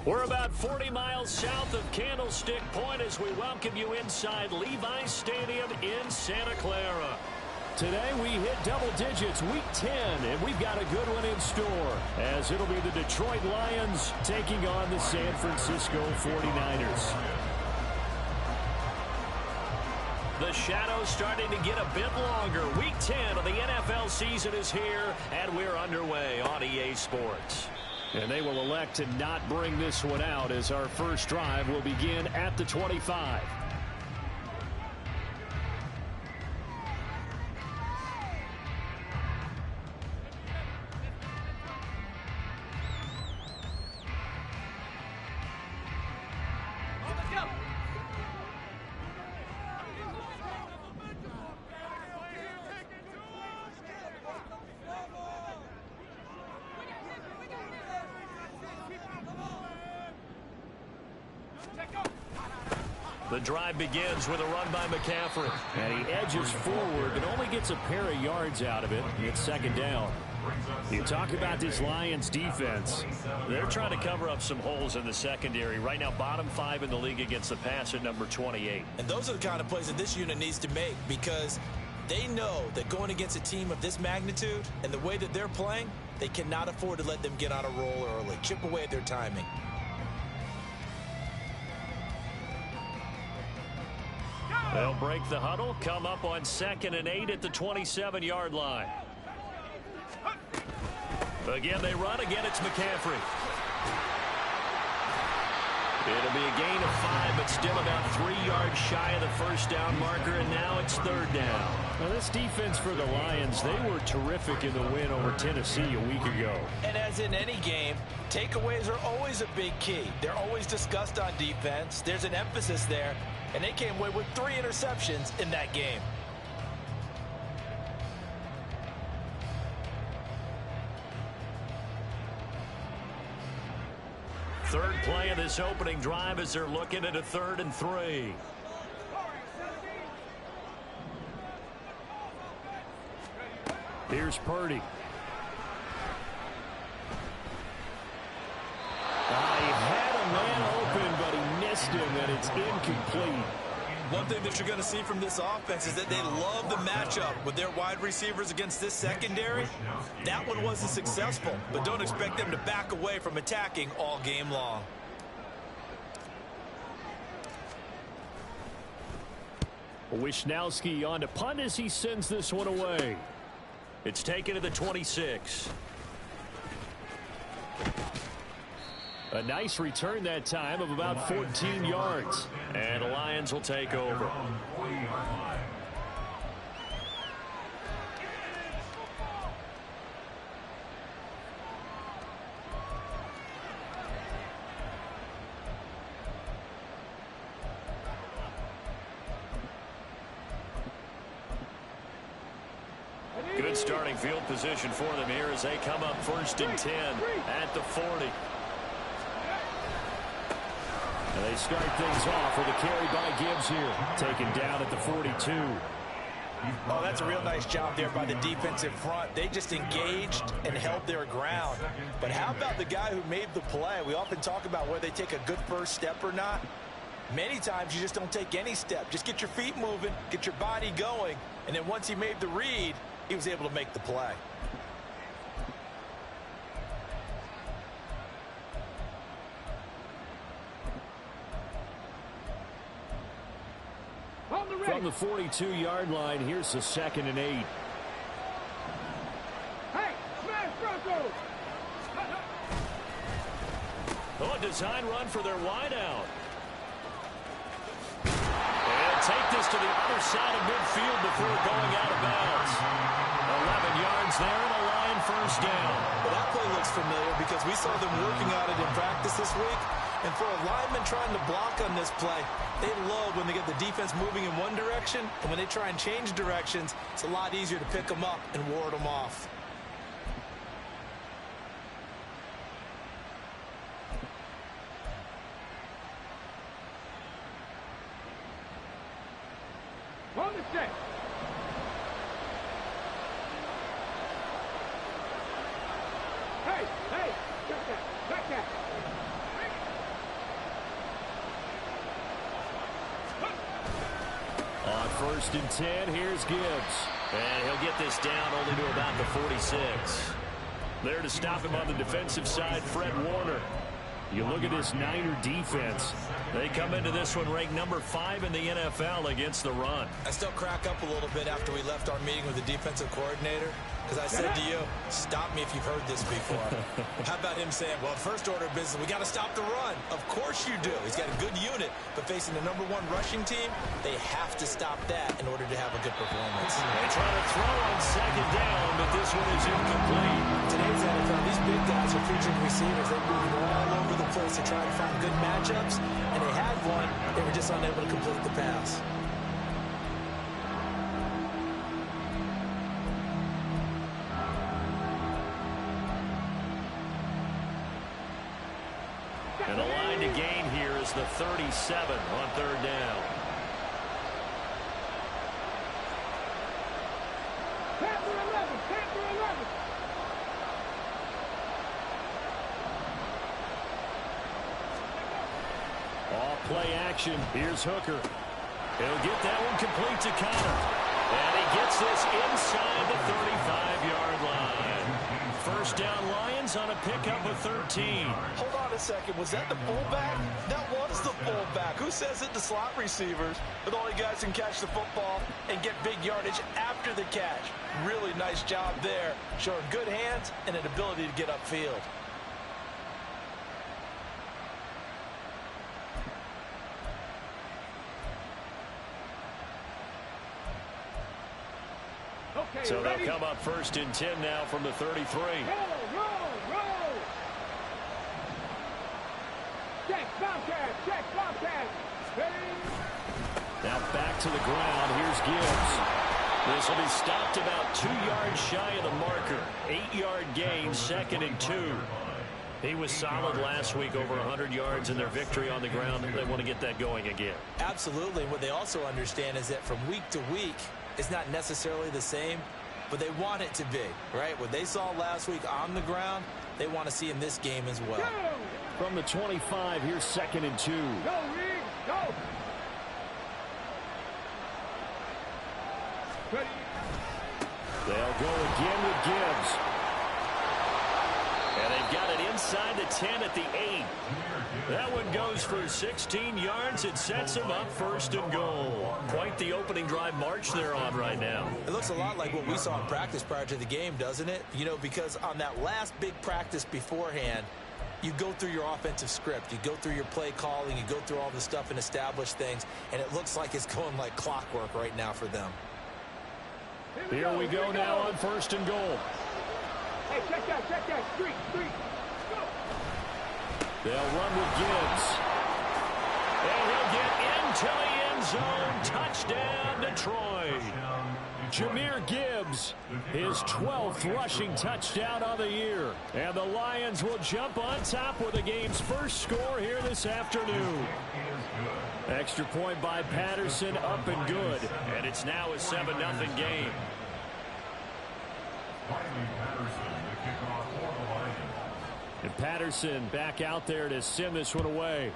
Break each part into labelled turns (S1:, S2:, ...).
S1: We're about 40 miles south of Candlestick Point as we welcome you inside Levi's Stadium in Santa Clara. Today we hit double digits, week 10, and we've got a good one in store, as it'll be the Detroit Lions taking on the San Francisco 49ers. The shadow's starting to get a bit longer. Week 10 of the NFL season is here, and we're underway on EA Sports. And they will elect to not bring this one out as our first drive will begin at the 25. The drive begins with a run by McCaffrey. And he edges forward, but only gets a pair of yards out of it. It's second down. You talk about this Lions defense. They're trying to cover up some holes in the secondary. Right now, bottom 5 in the league against the pass at number 28.
S2: And those are the kind of plays that this unit needs to make, because they know that going against a team of this magnitude and the way that they're playing, they cannot afford to let them get on a roll early. Chip away at their timing.
S1: They'll break the huddle, come up on 2nd and 8 at the 27-yard line. Again, they run. Again, it's McCaffrey. It'll be a gain of 5, but still about 3 yards shy of the first down marker, and now it's third down. Now, this defense for the Lions, they were terrific in the win over Tennessee a week ago.
S2: And as in any game, takeaways are always a big key. They're always discussed on defense. There's an emphasis there. And they came away with 3 interceptions in that game.
S1: Third play of this opening drive as they're looking at a 3rd and 3. Here's Purdy. He had a man open, but he missed him, and it's incomplete.
S2: One thing that you're going to see from this offense is that they love the matchup with their wide receivers against this secondary. That one wasn't successful, but don't expect them to back away from attacking all game long.
S1: Wishnowski on to punt as he sends this one away. It's taken to the 26. A nice return that time of about 14 yards. And the Lions will take over. Good starting field position for them here as they come up 1st and 10 at the 40. And they start things off with a carry by Gibbs here. Taken down at the 42.
S2: Oh, that's a real nice job there by the defensive front. They just engaged and held their ground. But how about the guy who made the play? We often talk about whether they take a good first step or not. Many times you just don't take any step. Just get your feet moving, get your body going, and then once he made the read, he was able to make the play.
S1: From the 42-yard line, here's the 2nd and 8.
S3: Hey, smash Broncos!
S1: Oh, a design run for their wideout. And take this to the other side of midfield before going out of bounds. 11 yards there and a Lion first down.
S2: Well, that play looks familiar because we saw them working on it in practice this week. And for a lineman trying to block on this play, they love when they get the defense moving in one direction, and when they try and change directions, it's a lot easier to pick them up and ward them off.
S3: On the set. Hey, check that. that.
S1: On 1st and 10, here's Gibbs. And he'll get this down only to about the 46. There to stop him on the defensive side, Fred Warner. You look at this Niner defense. They come into this one ranked number 5 in the NFL against the run.
S2: I still crack up a little bit after we left our meeting with the defensive coordinator, because I said to you, stop me if you've heard this before. How about him saying, well, first order of business, we got to stop the run. Of course you do. He's got a good unit, but facing the #1 rushing team, they have to stop that in order to have a good performance.
S1: They try to throw on 2nd down, but this one is incomplete.
S2: Today's NFL, these big guys are featured receivers. They move all over the place to try to find good matchups, and they had one. They were just unable to complete the pass.
S1: And the line to gain here is the 37 on 3rd down.
S3: Panther 11, Panther 11.
S1: Off play action. Here's Hooker. He'll get that one complete to Connor. And he gets this inside the 35-yard line. 1st down Lions on a pickup of 13.
S2: Hold on a second. Was that the fullback? That was the fullback. Who says it? The slot receivers are the only guys who can catch the football and get big yardage after the catch. Really nice job there, showing good hands and an ability to get upfield.
S3: Okay,
S1: So
S3: ready?
S1: they'll come up 1st and 10 now from the 33.
S3: Roll. Check, Bobcat, check, Bobcat. Ready?
S1: Now back to the ground. Here's Gibbs. This will be stopped about 2 yards shy of the marker. 8-yard gain, 2nd and 2. He was solid last week, over 100 yards in their victory on the ground. They want to get that going again.
S2: Absolutely. What they also understand is that from week to week, it's not necessarily the same, but they want it to be, right? What they saw last week on the ground, they want to see in this game as well.
S3: Go.
S1: From the 25, here's 2nd and 2.
S3: Go, Reed, go. Ready?
S1: They'll go again with Gibbs. And they've got it inside the 10 at the 8. That one goes for 16 yards. It sets them up 1st and goal. Quite the opening drive march they're on right now.
S2: It looks a lot like what we saw in practice prior to the game, doesn't it? You know, because on that last big practice beforehand, you go through your offensive script. You go through your play calling. You go through all the stuff and establish things. And it looks like it's going like clockwork right now for them.
S1: Here we go now on 1st and goal.
S3: Hey, check that. Street. Go.
S1: They'll run with Gibbs. And he'll get into the end zone. Touchdown, Detroit. Jahmyr Gibbs, his 12th rushing touchdown of the year. And the Lions will jump on top with the game's first score here this afternoon. Extra point by Patterson, up and good. And it's now a 7-0 game. And Patterson back out there to send this one away.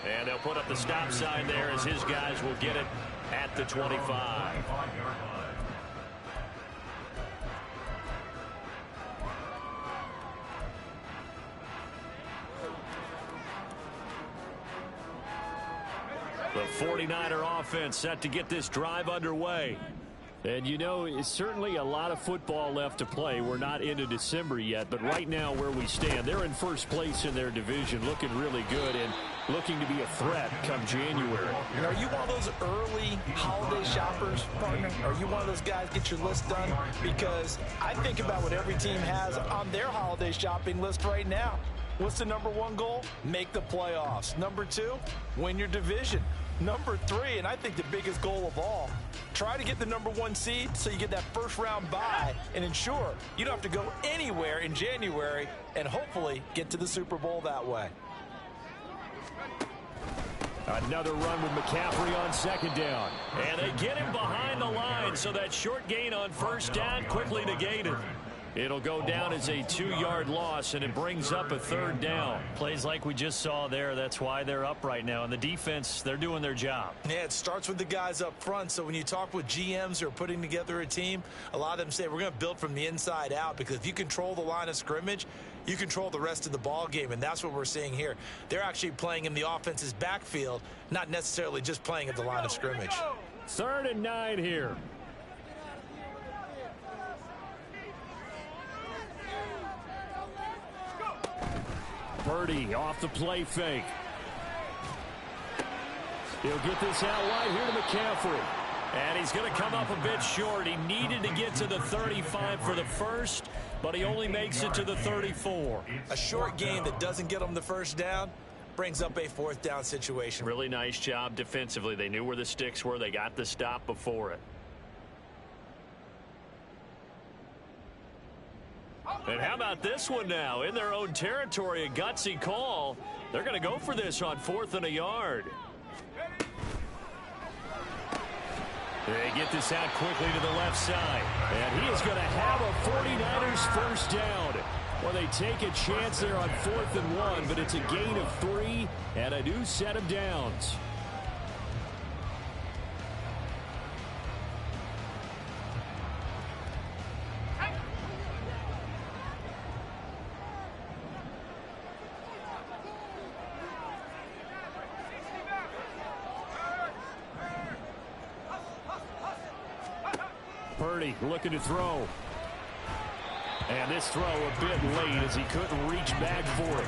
S1: And they'll put up the stop sign there as his guys will get it at the 25. The 49er offense set to get this drive underway. And, you know, it's certainly a lot of football left to play. We're not into December yet, but right now where we stand, they're in first place in their division, looking really good and looking to be a threat come January.
S2: And are you one of those early holiday shoppers, partner? Are you one of those guys get your list done? Because I think about what every team has on their holiday shopping list right now. What's the #1 goal? Make the playoffs. #2, win your division. #3, and I think the biggest goal of all, try to get the #1 seed so you get that first round bye and ensure you don't have to go anywhere in January and hopefully get to the Super Bowl that way.
S1: Another run with McCaffrey on second down. And they get him behind the line, so that short gain on first down quickly negated. It'll go down as a 2-yard loss, and it brings up a third down. Plays like we just saw there. That's why they're up right now. And the defense, they're doing their job.
S2: Yeah, it starts with the guys up front. So when you talk with GMs who are putting together a team, a lot of them say we're going to build from the inside out, because if you control the line of scrimmage, you control the rest of the ball game, and that's what we're seeing here. They're actually playing in the offense's backfield, not necessarily just playing at the line of scrimmage.
S1: 3rd and 9 here. Purdy off the play fake. He'll get this out wide here to McCaffrey. And he's going to come up a bit short. He needed to get to the 35 for the first, but he only makes it to the 34.
S2: A short gain that doesn't get him the first down brings up a 4th down situation.
S1: Really nice job defensively. They knew where the sticks were. They got the stop before it. And how about this one now? In their own territory, a gutsy call. They're going to go for this on 4th and a yard. They get this out quickly to the left side. And he is going to have a 49ers first down. Well, they take a chance there on 4th and 1, but it's a gain of 3 and a new set of downs. Purdy looking to throw. And this throw a bit late as he couldn't reach back for it.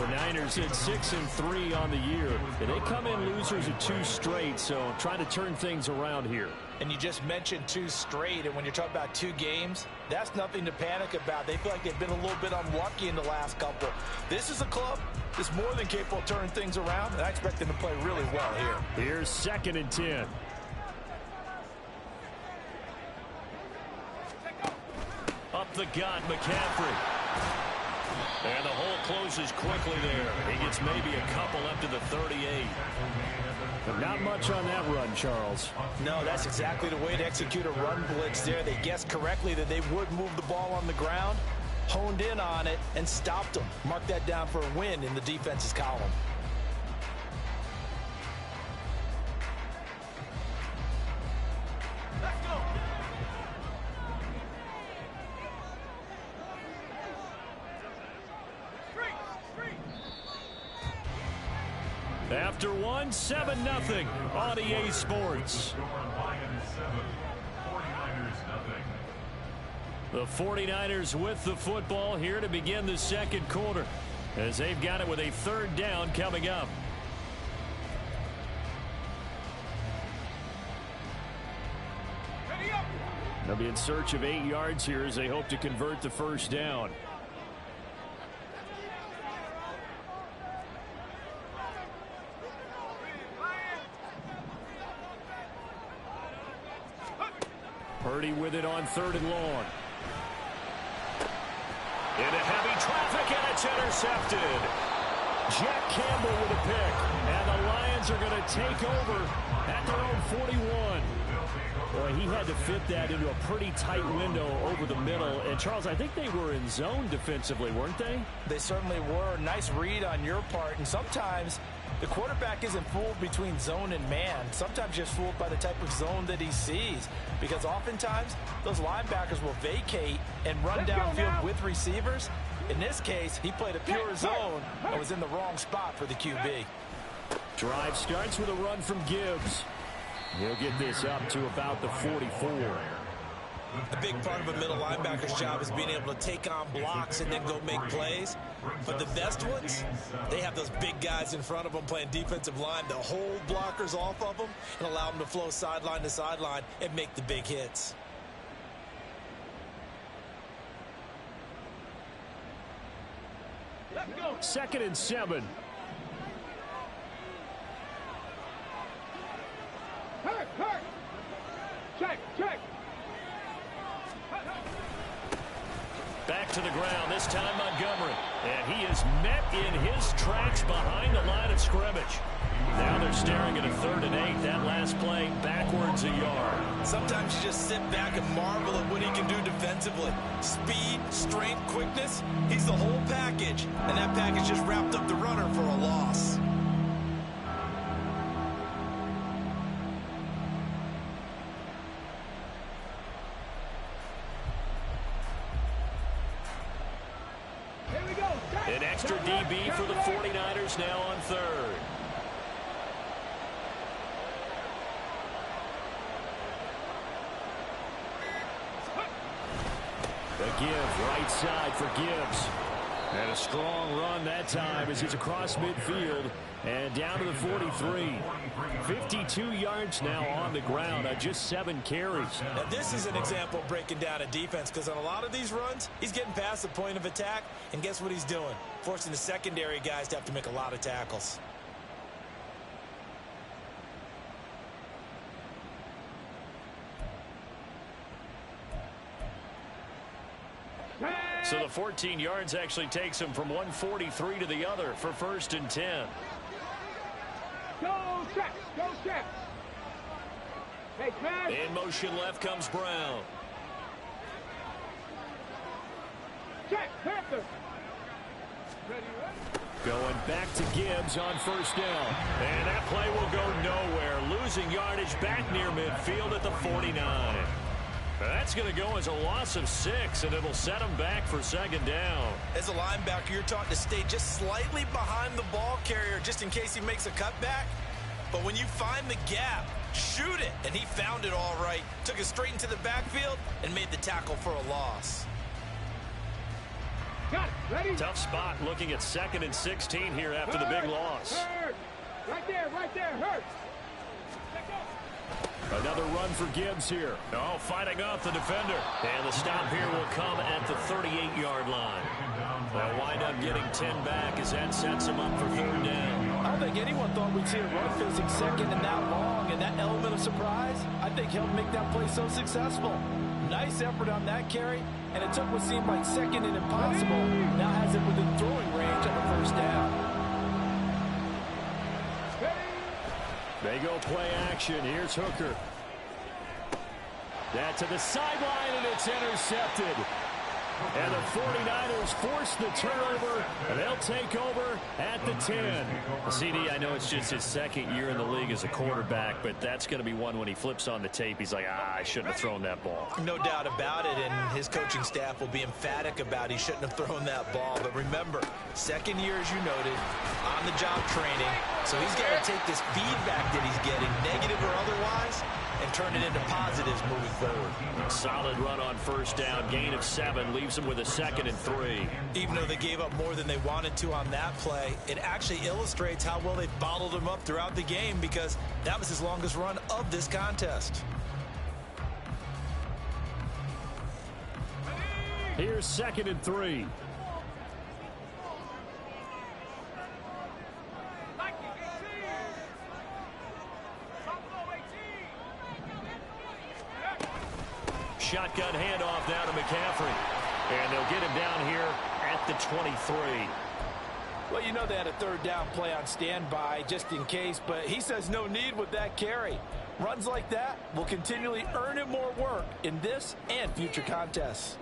S1: The Niners at 6-3 on the year. And they come in losers of 2 straight, so trying to turn things around here.
S2: And you just mentioned 2 straight, and when you're talking about 2 games, that's nothing to panic about. They feel like they've been a little bit unlucky in the last couple. This is a club that's more than capable of turning things around, and I expect them to play really well here.
S1: Here's 2nd and 10. Up the gut, McCaffrey. And the hole closes quickly there. He gets maybe a couple up to the 38. But not much on that run, Charles.
S2: No, that's exactly the way to execute a run blitz there. They guessed correctly that they would move the ball on the ground, honed in on it, and stopped them. Mark that down for a win in the defense's column.
S1: After 1, 7-0 on EA Sports. The 49ers with the football here to begin the 2nd quarter, as they've got it with a 3rd down coming up. They'll be in search of 8 yards here as they hope to convert the first down. Purdy with it on 3rd and long. Into heavy traffic, and it's intercepted. Jack Campbell with a pick, and the Lions are going to take over at their own 41. Boy, he had to fit that into a pretty tight window over the middle. And, Charles, I think they were in zone defensively, weren't they?
S2: They certainly were. Nice read on your part. And sometimes the quarterback isn't fooled between zone and man. Sometimes just fooled by the type of zone that he sees. Because oftentimes, those linebackers will vacate and run downfield with receivers. In this case, he played a pure zone and was in the wrong spot for the QB.
S1: Drive starts with a run from Gibbs. He'll get this up to about the 44.
S2: A big part of a middle linebacker's job is being able to take on blocks and then go make plays. But the best ones, they have those big guys in front of them playing defensive line to hold blockers off of them and allow them to flow sideline to sideline and make the big hits.
S3: Let's go.
S1: 2nd and 7.
S3: Hurt. Check.
S1: Back to the ground, this time Montgomery. And he is met in his tracks behind the line of scrimmage. Now they're staring at a 3rd and 8. That last play backwards a yard.
S2: Sometimes you just sit back and marvel at what he can do defensively. Speed, strength, quickness. He's the whole package. And that package just wrapped up the runner for a loss.
S1: An extra DB for the 49ers now on 3rd. The give, right side for Gibbs. And a strong run that time as he's across midfield and down to the 43. 52 yards now on the ground on just 7 carries.
S2: Now this is an example of breaking down a defense, because on a lot of these runs, he's getting past the point of attack, and guess what he's doing? Forcing the secondary guys to have to make a lot of tackles.
S1: So the 14 yards actually takes him from 143 to the other for 1st and 10.
S3: Go check. Go check. Hey, pass.
S1: In motion left comes Brown.
S3: Check. Panther. Ready, ready.
S1: Going back to Gibbs on 1st down. And that play will go nowhere. Losing yardage back near midfield at the 49. That's going to go as a loss of 6, and it'll set him back for 2nd down.
S2: As a linebacker, you're taught to stay just slightly behind the ball carrier just in case he makes a cutback. But when you find the gap, shoot it. And he found it all right. Took it straight into the backfield and made the tackle for a loss.
S3: Got it. Ready?
S1: Tough spot looking at 2nd and 16 here after the big loss.
S3: Hurt. Right there, hurt.
S1: Another run for Gibbs here. Oh, fighting off the defender. And the stop here will come at the 38-yard line. They'll wind up getting 10 back as that sets him up for 3rd down.
S2: I don't think anyone thought we'd see a run facing 2nd and that long, and that element of surprise, I think, helped make that play so successful. Nice effort on that carry, and it took what seemed like 2nd and impossible. Now has it within throwing range on the 1st down.
S1: They go play action. Here's Hooker. That to the sideline, and it's intercepted. And the 49ers force the turnover, and they'll take over at the 10. CD, I know it's just his 2nd year in the league as a quarterback, but that's going to be one when he flips on the tape. He's like, I shouldn't have thrown that ball.
S2: No doubt about it, and his coaching staff will be emphatic about he shouldn't have thrown that ball. But remember, 2nd year, as you noted, on-the-job training. So he's got to take this feedback that he's getting, negative or otherwise, and turn it into positives moving forward.
S1: Solid run on 1st down. Gain of 7 leaves him with a 2nd and 3.
S2: Even though they gave up more than they wanted to on that play, it actually illustrates how well they bottled him up throughout the game, because that was his longest run of this contest.
S1: Here's 2nd and 3. Shotgun handoff now to McCaffrey. And they'll get him down here at the 23.
S2: Well, you know they had a 3rd down play on standby just in case, but he says no need with that carry. Runs like that will continually earn him more work in this and future contests.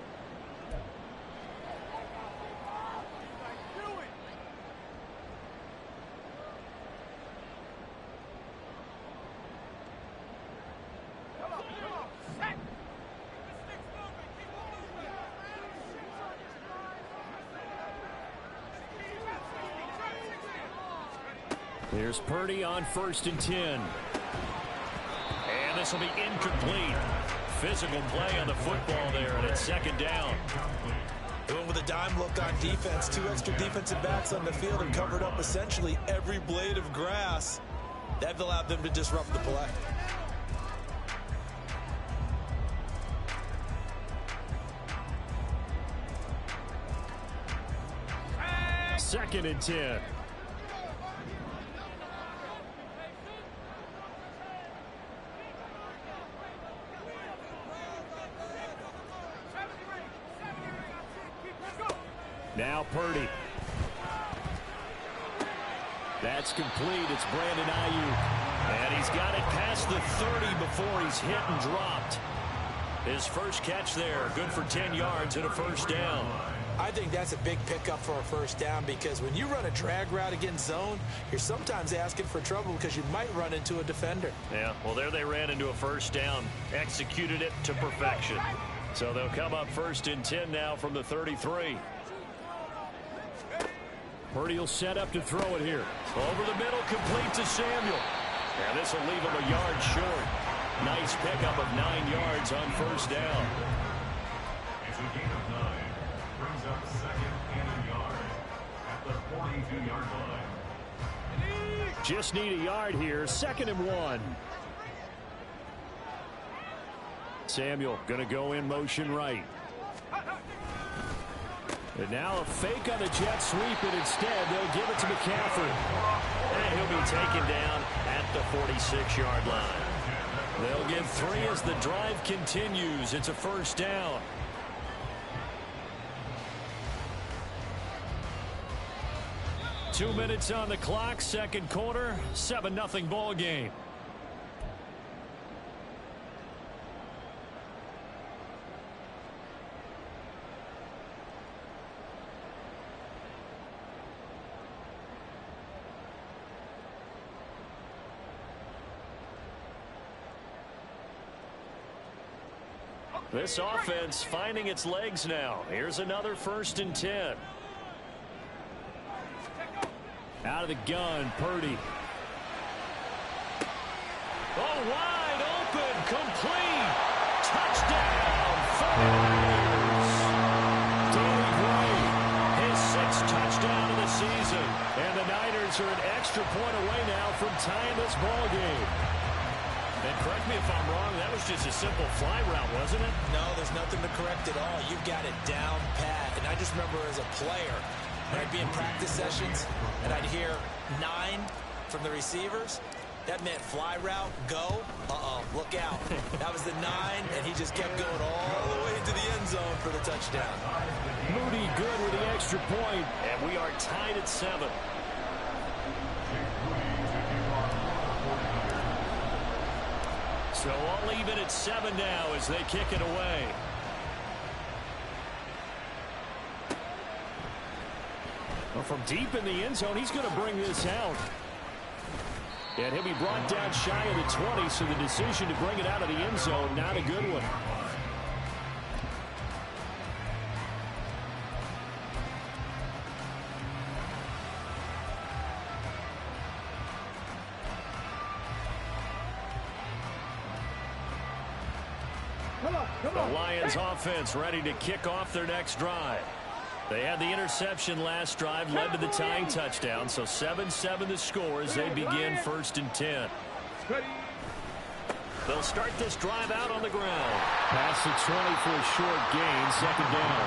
S1: Here's Purdy on 1st and 10. And this will be incomplete. Physical play on the football there, and it's 2nd down.
S2: Doing with a dime look on defense. 2 extra defensive backs on the field and covered up essentially every blade of grass. That allowed them to disrupt the play.
S1: 2nd and 10. Now Purdy. That's complete. It's Brandon Ayuk. And he's got it past the 30 before he's hit and dropped. His first catch there, good for 10 yards and a first down.
S2: I think that's a big pickup for a first down because when you run a drag route against zone, you're sometimes asking for trouble because you might run into a defender.
S1: Yeah, well, there they ran into a first down, executed it to perfection. So they'll come up first and 10 now from the 33. Purdy will set up to throw it here. Over the middle, complete to Samuel. And this will leave him a yard short. Nice pickup of 9 yards on first down.
S4: It's a gain of 9. Brings up second and a yard at the 42-yard line.
S1: Just need a yard here. 2nd and 1. Samuel going to go in motion right. And now a fake on the jet sweep, and instead they'll give it to McCaffrey. And he'll be taken down at the 46-yard line. They'll get 3 as the drive continues. It's a first down. Two minutes on the clock, second quarter, 7-0 ball game. This offense finding its legs now. Here's another 1st and 10. Out of the gun, Purdy. Oh, wide open, complete. Touchdown, 49ers. Danny Gray, his 6th touchdown of the season. And the Niners are an extra point away now from tying this ball game. And correct me if I'm wrong, that was just a simple fly route, wasn't it?
S2: No, there's nothing to correct at all. You've got it down pat. And I just remember as a player, when I'd be in practice sessions and I'd hear 9 from the receivers, that meant fly route, go, look out. That was the 9, and he just kept going all the way to the end zone for the touchdown.
S1: Moody good with the extra point, and we are tied at 7. So all even at 7 now as they kick it away. Well, from deep in the end zone, he's going to bring this out. And he'll be brought down shy of the 20, so the decision to bring it out of the end zone, not a good one. The Lions offense ready to kick off their next drive. They had the interception last drive, led to the tying touchdown, so 7-7 the score as they begin 1st and 10. They'll start this drive out on the ground. Pass the 20 for a short gain, 2nd down.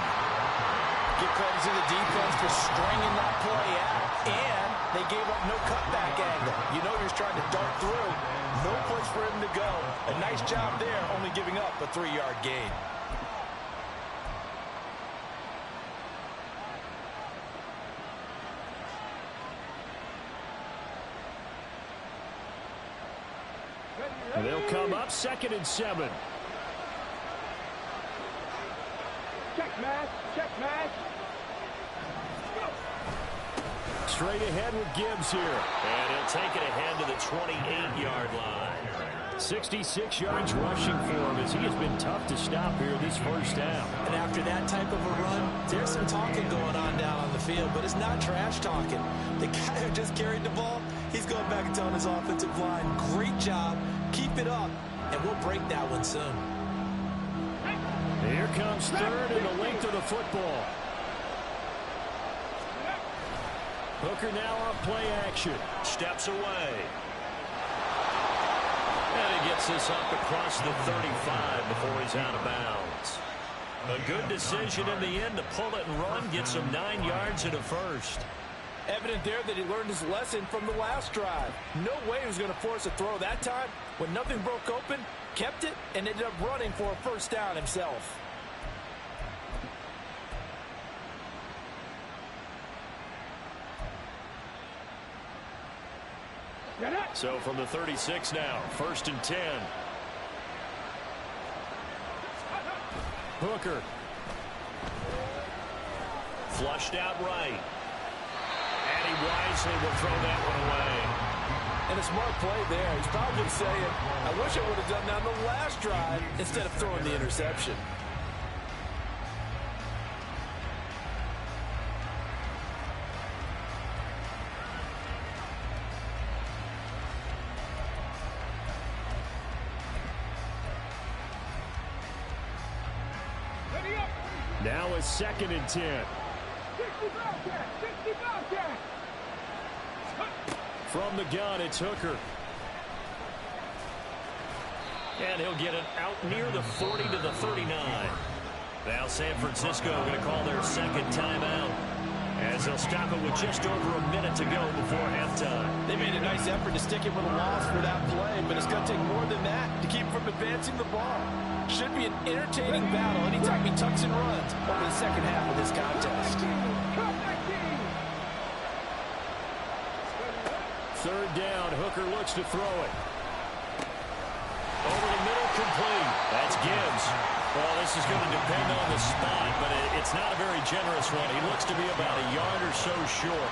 S2: Give credit to the defense for stringing that play out, and they gave up no cutback angle. You know you're trying to dart through. No place for him to go. A nice job there, only giving up a 3-yard gain.
S1: And they'll come up 2nd and 7.
S3: Check match, check match.
S1: Straight ahead with Gibbs here. And he'll take it ahead to the 28-yard line. 66 yards rushing for him as he has been tough to stop here this first down.
S2: And after that type of a run, there's some talking going on down on the field, but it's not trash talking. The guy who just carried the ball, he's going back and telling his offensive line, great job, keep it up, and we'll break that one soon.
S1: Here comes 3rd and the length of the football. Hooker now on play action. Steps away. And he gets this up across the 35 before he's out of bounds. A good decision in the end to pull it and run, get some 9 yards and a first.
S2: Evident there that he learned his lesson from the last drive. No way he was going to force a throw that time. When nothing broke open, kept it, and ended up running for a first down himself.
S1: So from the 36 now, 1st and 10. Hooker. Flushed out right. And he wisely will throw that one away.
S5: And a smart play there. He's probably saying, I wish I would have done that on the last drive instead of throwing the interception.
S1: Now a 2nd and 10. From the gun, it's Hooker. And he'll get it out near the 40 to the 39. Now San Francisco going to call their 2nd timeout, as they'll stop it with just over a minute to go before halftime.
S5: They made a nice effort to stick it with a loss for that play, but it's going to take more than that to keep from advancing the ball. Should be an entertaining battle anytime he tucks and runs over the second half of this contest.
S1: 3rd down, Hooker looks to throw it. Over the middle, complete. That's Gibbs. Well, this is going to depend on the spot, but it's not a very generous one. He looks to be about a yard or so short.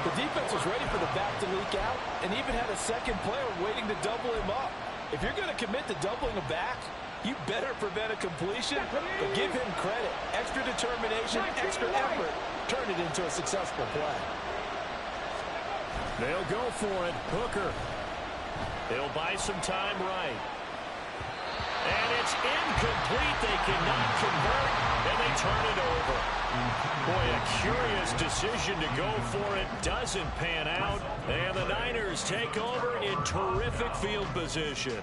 S5: The defense was ready for the back to leak out and even had a second player waiting to double him up. If you're going to commit to doubling a back, you better prevent a completion, but give him credit. Extra determination, extra effort. Turn it into a successful play.
S1: They'll go for it. Hooker. They'll buy some time right. And it's incomplete. They cannot convert, and they turn it over. Boy, a curious decision to go for it. Doesn't pan out, and the Niners take over in terrific field position.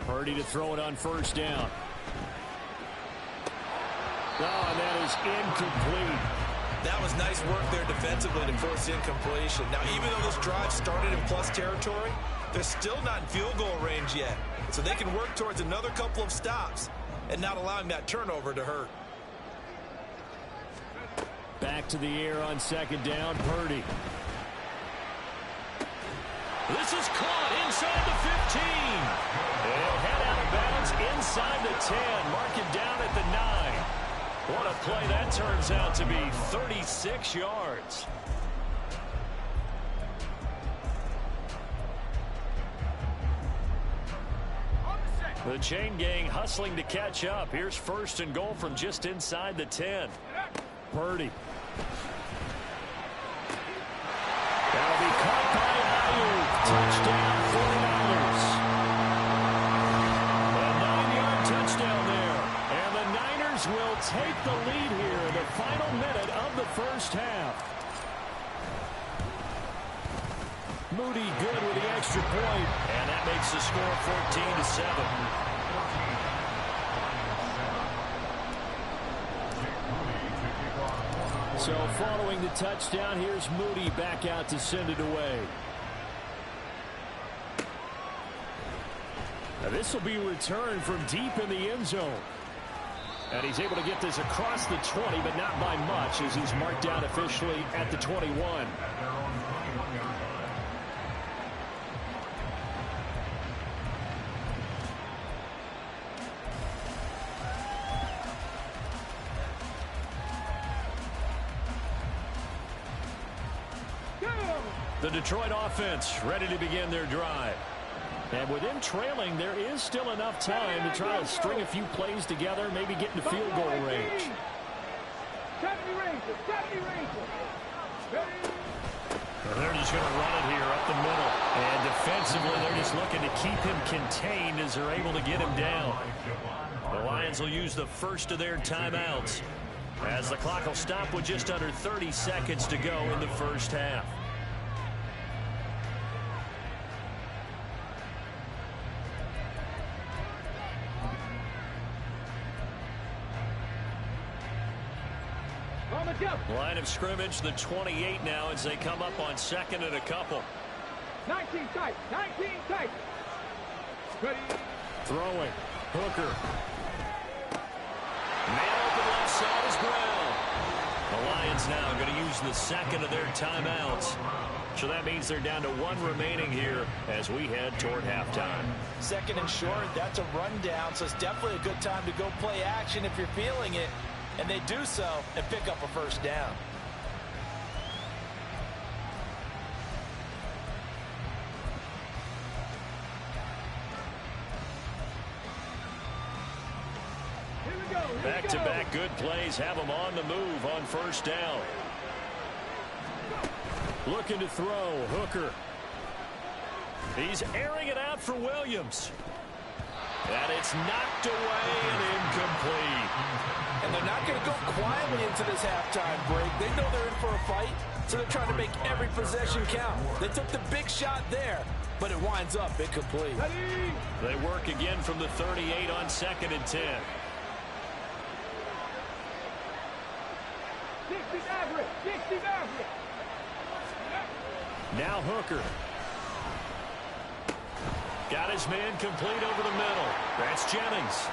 S1: Purdy to throw it on 1st down. Oh, and that is incomplete.
S5: That was nice work there defensively to force incompletion. Now, even though this drive started in plus territory, they're still not in field goal range yet. So they can work towards another couple of stops and not allowing that turnover to hurt.
S1: Back to the air on 2nd down, Purdy. This is caught inside the 15. They'll head out of bounds inside the 10. Mark it down at the 9. What a play that turns out to be. 36 yards. The chain gang hustling to catch up. Here's 1st and goal from just inside the 10. Purdy. That'll be caught by Ayuk. Touchdown, 49ers. A 9-yard touchdown there. And the Niners will take the lead here in the final minute of the 1st half. Moody good with the extra point. And that makes the score 14-7. So following the touchdown, here's Moody back out to send it away. Now this will be returned from deep in the end zone. And he's able to get this across the 20, but not by much, as he's marked down officially at the 21. The Detroit offense ready to begin their drive. And with them trailing, there is still enough time to try to string a few plays together, maybe get into field goal range. Well, they're just going to run it here up the middle. And defensively, they're just looking to keep him contained as they're able to get him down. The Lions will use the first of their timeouts. as the clock will stop with just under 30 seconds to go in the first half.
S3: Line
S1: of scrimmage, the 28 now as they come up on second and a couple.
S3: 19 tight, 19 tight. Ready.
S1: Throwing. Hooker. Man open left side is Brown. The Lions now going to use the second of their timeouts. So that means they're down to one remaining here as we head toward halftime.
S2: Second and short, that's a rundown, so it's definitely a good time to go play action if you're feeling it. And they do so and pick up a first down.
S1: Back-to-back good plays have them on the move on first down. Looking to throw. Hooker. He's airing it out for Williams. And it's knocked away and incomplete.
S5: And they're not going to go quietly into this halftime break. They know they're in for a fight, so they're trying to make every possession count. They took the big shot there, but it winds up incomplete.
S1: They work again from the 38 on second and 10.
S3: 60 average, 60 average.
S1: Now Hooker. Got his man complete over the middle. That's Jennings.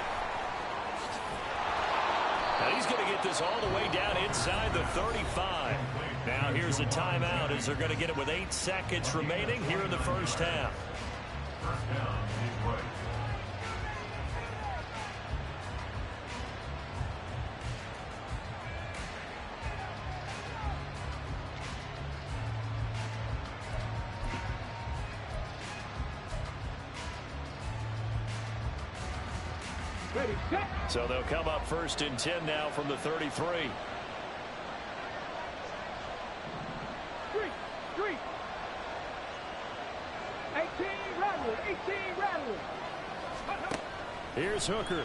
S1: Now he's going to get this all the way down inside the 35. Now here's a timeout as they're going to get it with 8 seconds remaining here in the first half.
S4: First down, Detroit.
S3: Ready, set.
S1: So they'll come up first and 10 now from the 33.
S3: Street. 18 Rattler, 18 Rattler.
S1: Here's Hooker.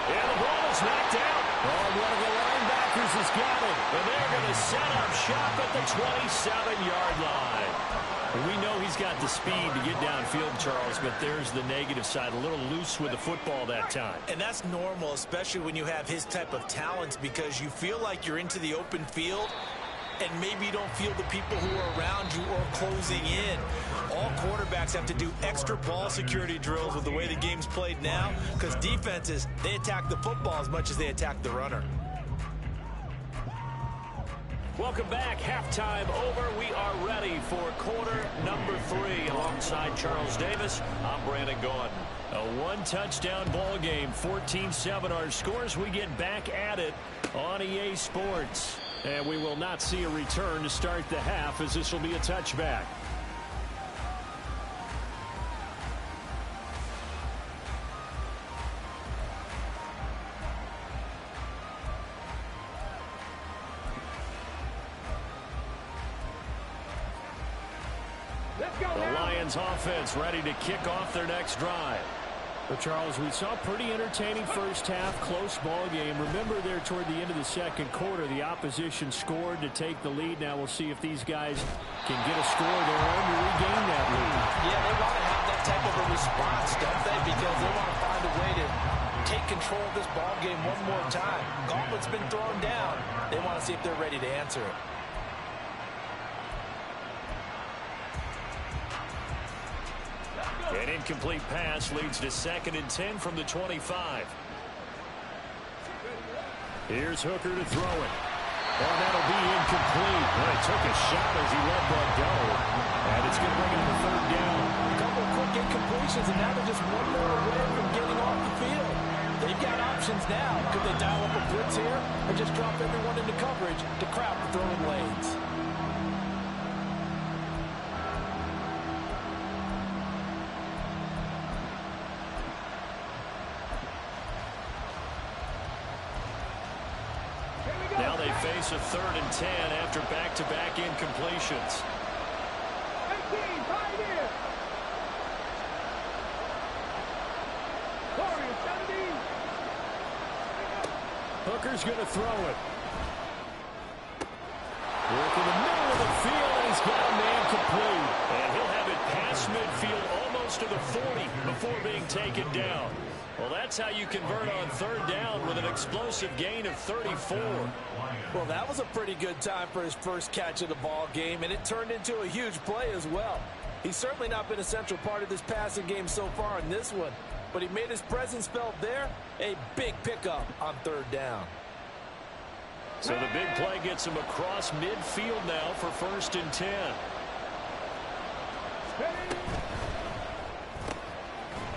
S1: And the ball is knocked out. Oh, one of the linebackers has got it. And they're going to set up shop at the 27-yard line. We know he's got the speed to get downfield, Charles, but there's the negative side. A little loose with the football that time.
S2: And that's normal, especially when you have his type of talents, because you feel like you're into the open field and maybe you don't feel the people who are around you or closing in. All quarterbacks have to do extra ball security drills with the way the game's played now, because defenses, they attack the football as much as they attack the runner.
S1: Welcome back. Halftime over. We are ready for quarter number 3. Alongside Charles Davis, I'm Brandon Gaudin. A one-touchdown ball game, 14-7 our scores. We get back at it on EA Sports. And we will not see a return to start the half, as this will be a touchback. The Lions offense ready to kick off their next drive. But Charles, we saw a pretty entertaining first half, close ball game. Remember there toward the end of the second quarter, the opposition scored to take the lead. Now we'll see if these guys can get a score of their own to regain that lead.
S5: Yeah, they want to have that type of a response, don't they? Because they want to find a way to take control of this ball game one more time. Gauntlet's been thrown down. They want to see if they're ready to answer it.
S1: An incomplete pass leads to second and 10 from the 25. Here's Hooker to throw it. Oh, that'll be incomplete. Well, he took a shot as he let that go. And it's going to bring him to third down.
S5: A couple of quick incompletions, and now they're just one more away from getting off the field. They've got options now. Could they dial up a blitz here or just drop everyone into coverage to crowd the throwing lanes?
S1: Now they face a third and 10 after back-to-back incompletions.
S3: 18, right here. 40, 17.
S1: Hooker's going to throw it. Work in the middle of the field, and he's got a man complete. And he'll have it past midfield, almost to the 40, before being taken down. Well, that's how you convert on third down with an explosive gain of 34.
S5: Well, that was a pretty good time for his first catch of the ball game, and it turned into a huge play as well. He's certainly not been a central part of this passing game so far in this one, but he made his presence felt there. A big pickup on third down.
S1: So the big play gets him across midfield now for 1st and 10.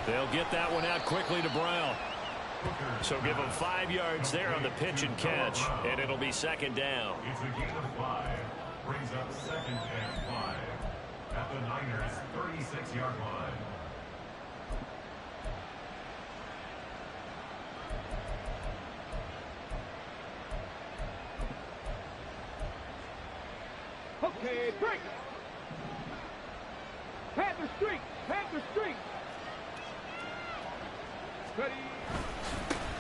S1: They'll get that one out quickly to Brown. So give him 5 yards there on the pitch and catch, and it'll be 2nd down.
S4: It's a gain of 5. Brings up 2nd and 5 at the Niners' 36-yard line.
S3: Okay, break. Panther streak. Panther streak. Ready.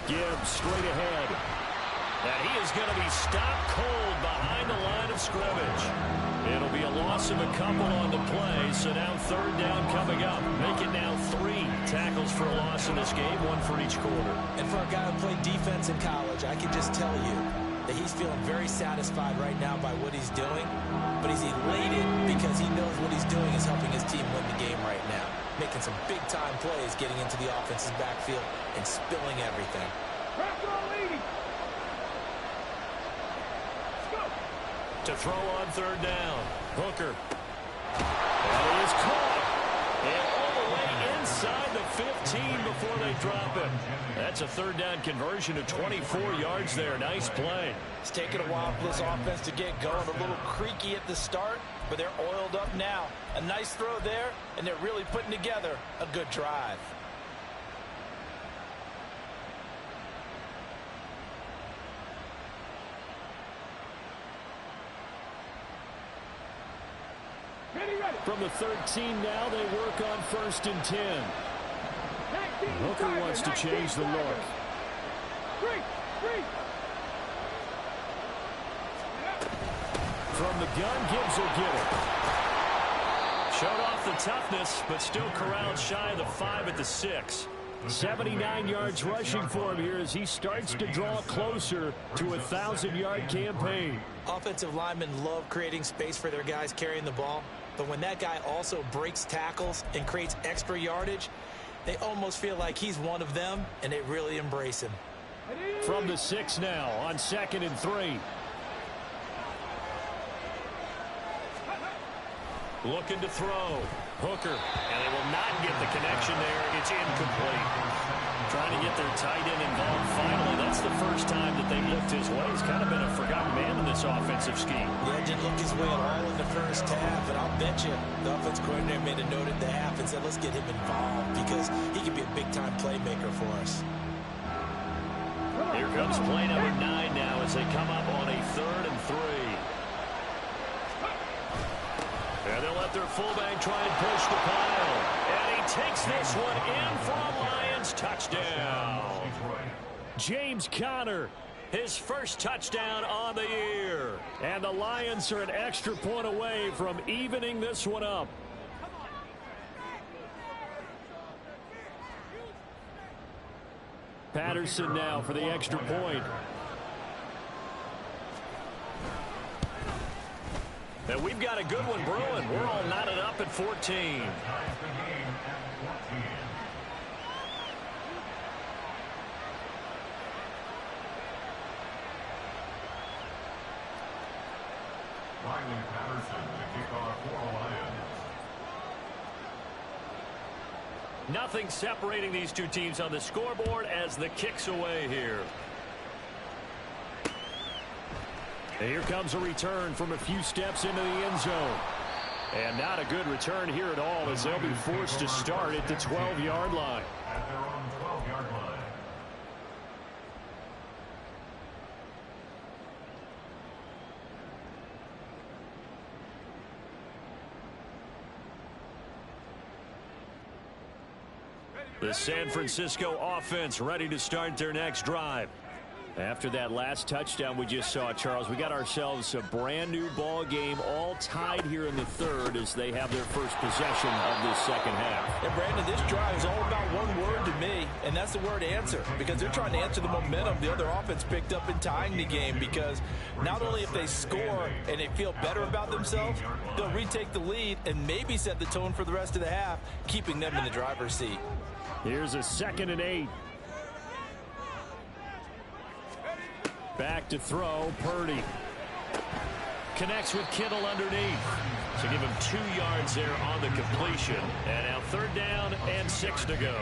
S1: Gibbs straight ahead. And he is going to be stopped cold behind the line of scrimmage. It'll be a loss of a couple on the play, so now 3rd down coming up. Make it now 3 tackles for a loss in this game, 1 for each quarter.
S2: And for a guy who played defense in college, I can just tell you that he's feeling very satisfied right now by what he's doing, but he's elated because he knows what he's doing is helping his team win the game right now. Making some big-time plays, getting into the offense's backfield and spilling everything.
S1: To throw on 3rd down. Hooker. And he is caught. And all the way inside the 15 before they drop him. That's a 3rd down conversion of 24 yards there. Nice play.
S5: It's taken a while for this offense to get going. A little creaky at the start, but they're oiled up now. A nice throw there, and they're really putting together a good drive.
S1: From the 13 now, they work on 1st and 10. Hooker wants to change the look. From the gun, Gibbs will get it. Showed off the toughness, but still corralled shy of the 5 at the 6. 79 yards rushing for him here as he starts to draw closer to a 1,000-yard campaign.
S2: Offensive linemen love creating space for their guys carrying the ball, but when that guy also breaks tackles and creates extra yardage, they almost feel like he's one of them, and they really embrace him.
S1: From the 6 now on 2nd and 3. Looking to throw. Hooker. And they will not get the connection there. It's incomplete. Trying to get their tight end involved finally. That's the first time that they've looked his way. He's kind of been a forgotten man in this offensive scheme.
S2: Yeah, didn't look his way at all in the first half, and I'll bet you the offense coordinator made a note at the half and said, let's get him involved because he can be a big-time playmaker for us.
S1: Here comes play number 9 now as they come up on a 3rd and 3. And they'll let their fullback try and push the pile. And he takes this one in for a Lions touchdown. James Conner, his first touchdown on the year. And the Lions are an extra point away from evening this one up. Patterson now for the extra point. And we've got a good one brewing. We're all knotted up at 14.
S4: Riley Patterson to kick off for the Lions.
S1: Nothing separating these two teams on the scoreboard as the kick's away here. And here comes a return from a few steps into the end zone. And not a good return here at all as they'll be forced to start at the 12-yard line.
S4: At their own 12-yard line.
S1: The San Francisco offense ready to start their next drive. After that last touchdown we just saw, Charles, we got ourselves a brand new ball game, all tied here in the third as they have their first possession of this second half.
S5: And Brandon, this drive is all about one word to me, and that's the word answer, because they're trying to answer the momentum the other offense picked up in tying the game, because not only if they score and they feel better about themselves, they'll retake the lead and maybe set the tone for the rest of the half, keeping them in the driver's seat.
S1: Here's a 2nd and 8. Back to throw, Purdy. Connects with Kittle underneath. So give him 2 yards there on the completion. And now 3rd down and 6 to go.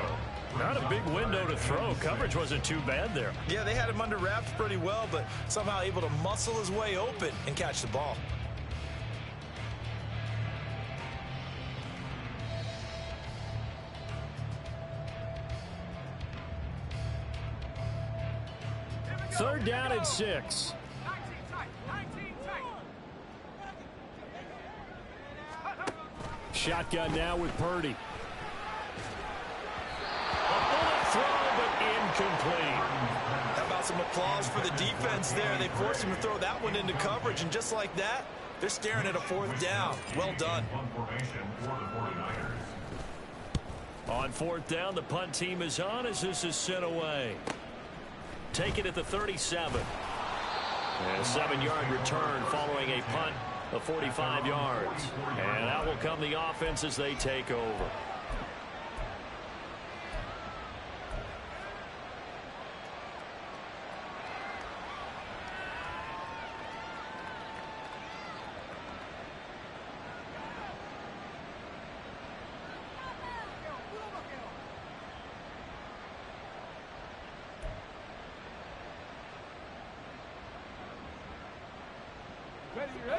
S1: Not a big window to throw. Coverage wasn't too bad there.
S2: Yeah, they had him under wraps pretty well, but somehow able to muscle his way open and catch the ball.
S1: Third down and 6. Shotgun now with Purdy. A bullet throw, but incomplete.
S2: How about some applause for the defense there? They forced him to throw that one into coverage, and just like that, they're staring at a 4th down. Well done.
S1: On 4th down, the punt team is on as this is sent away. Take it at the 37. And a 7-yard return following a punt of 45 yards. And out will come the offense as they take over.